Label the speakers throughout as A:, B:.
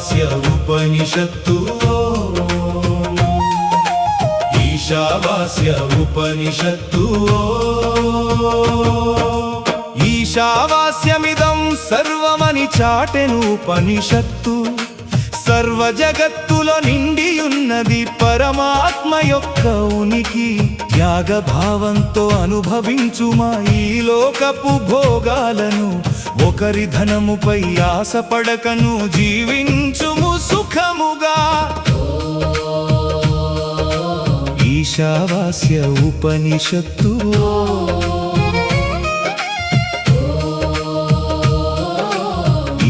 A: ఈశావాస్య ఉపనిషత్తు ఈశావాస్య ఉపనిషత్తు ఈశావాస్యమిదం సర్వమని చాటెను ఉపనిషత్తు సర్వ జగత్తులో నిండియున్నది పరమాత్మ యొక్క ఉనికి త్యాగభావంతో అనుభవించుమా ఈ లోకపు భోగాలను ఒకరి ధనముపై ఆశపడకను జీవించుము సుఖముగా ఈశావాస్య ఉపనిషత్తు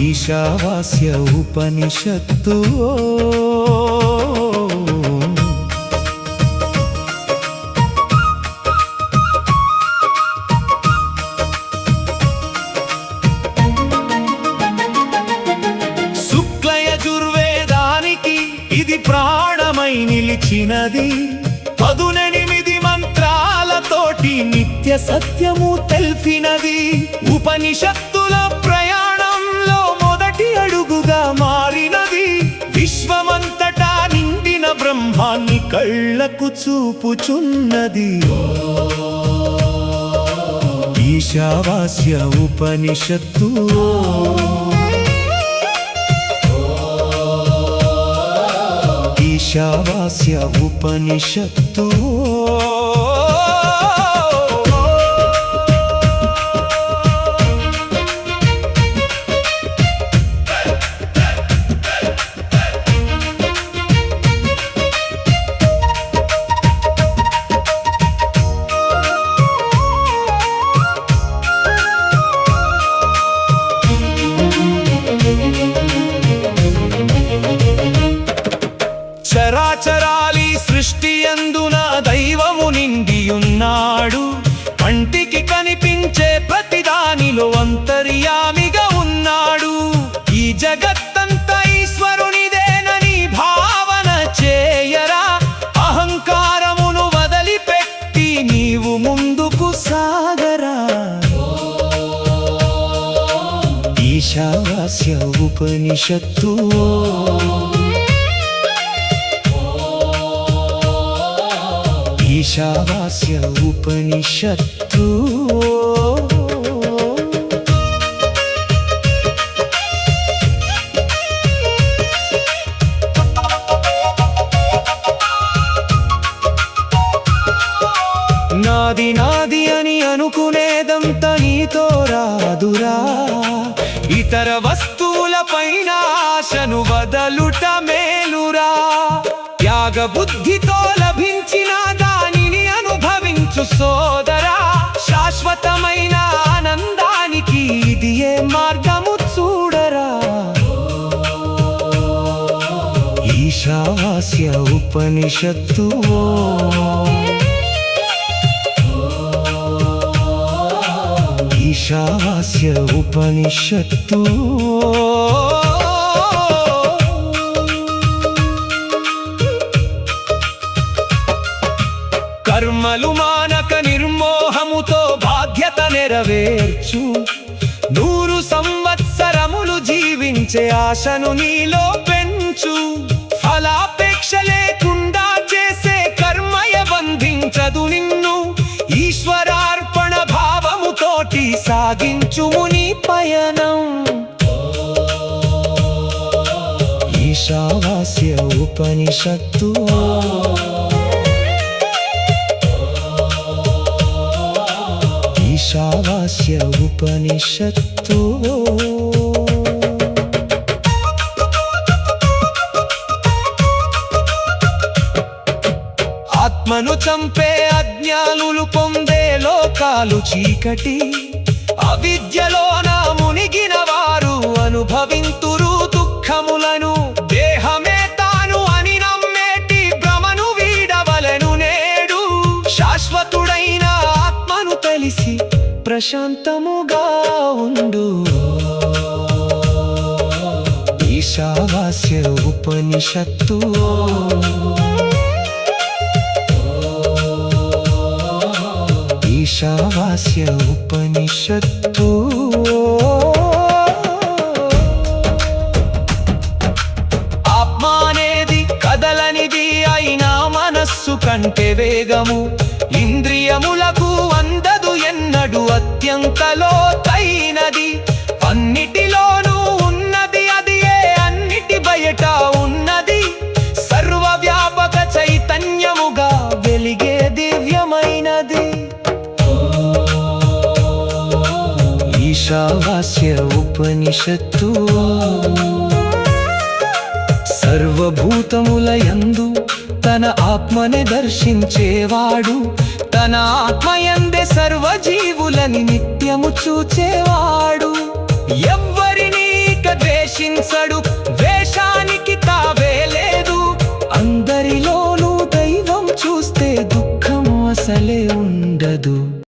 A: ఈశావాస్య ఉపనిషత్తు శుక్లయజుర్వేదానికి ఇది ప్రాణమై నిలిచినది 18 మంత్రాలతోటి నిత్య సత్యము తెల్పినది ఉపనిషత్తుల ప్రయాణంలో మొదటి అడుగుగా మారినది విశ్వమంతటా నిండిన బ్రహ్మాన్ని కళ్ళకు చూపుచున్నది ఈశావాస్య ఉపనిషత్తు ఈశావాస్య ఉపనిషత్తు చరాచరాలి సృష్టి యందున దైవము నిండియున్నాడు కంటికి కనిపించే ప్రతిదానిలో అంతర్యామిగా ఉన్నాడు ఈ జగత్తంతా ఈశ్వరునిదేనని భావన చేయరా అహంకారమును వదిలిపెట్టి నీవు ముందుకు సాగరా ఈశావాస్య ఉపనిషత్తు ఈశావాస్య ఉపనిషత్తు నాది నాది అని అనుకునేదంతా నీతో రాదురా ఇతర వస్తువులపైన ఆశను వదలుట మేలురా త్యాగ బుద్ధితో లభించిన దానిని అనుభవించు సోదరా శాశ్వతమైన ఆనందానికి ఇది ఏ మార్గము చూడరా ఈశావాస్య ఉపనిషత్తు ఈశావాస్య ఉపనిషత్తు కర్మలు మానక నిర్మోహముతో బాధ్యత నెరవేర్చు 100 సంవత్సరములు జీవించే ఆశను నీలో పెంచు ఫలాపేక్ష లేకుండా చేసే కర్మయ బంధించదు నిన్ను ఈశ్వరార్పణ భావముతోటి సాగించుము నీ పయనం ఈశావాస్య ఉపనిషత్తు ఈశావాస్య ఉపనిషత్తు ఆత్మను చంపే అజ్ఞానులు పొందే లోకాలు చీకటి అవిద్యలోన మునిగిన వారు అనుభవింతురు దుఃఖములను దేహమే తాను అని నమ్మేటి భ్రమను వీడవలెను నేడు శాశ్వతుడైన ఆత్మను తెలిసి ప్రశాంతముగా ఉండు ఈశావాస్య ఉపనిషత్తు ఈశావాస్య ఉపనిషత్తు కదలనిది అయినా మనస్సు కంటే వేగము, ఇంద్రియములకు అందదు ఎన్నడు అత్యంత లోతైనది. అన్నిటిలోనూ ఉన్నది అది అన్నిటి బయట ఉన్నది, సర్వవ్యాపక చైతన్యముగా వెలిగే దివ్యమైనది. ఈశావాస్య ఉపనిషత్తు సర్వభూతముల యందు తన ఆత్మనే దర్శించేవాడు, తన ఆత్మయందే సర్వజీవులని నిత్యము చూచేవాడు. ఎవ్వరినీ ద్వేషించడు, ద్వేషానికి తావే లేదు. అందరిలోనూ దైవం చూస్తే దుఃఖం అసలే ఉంది.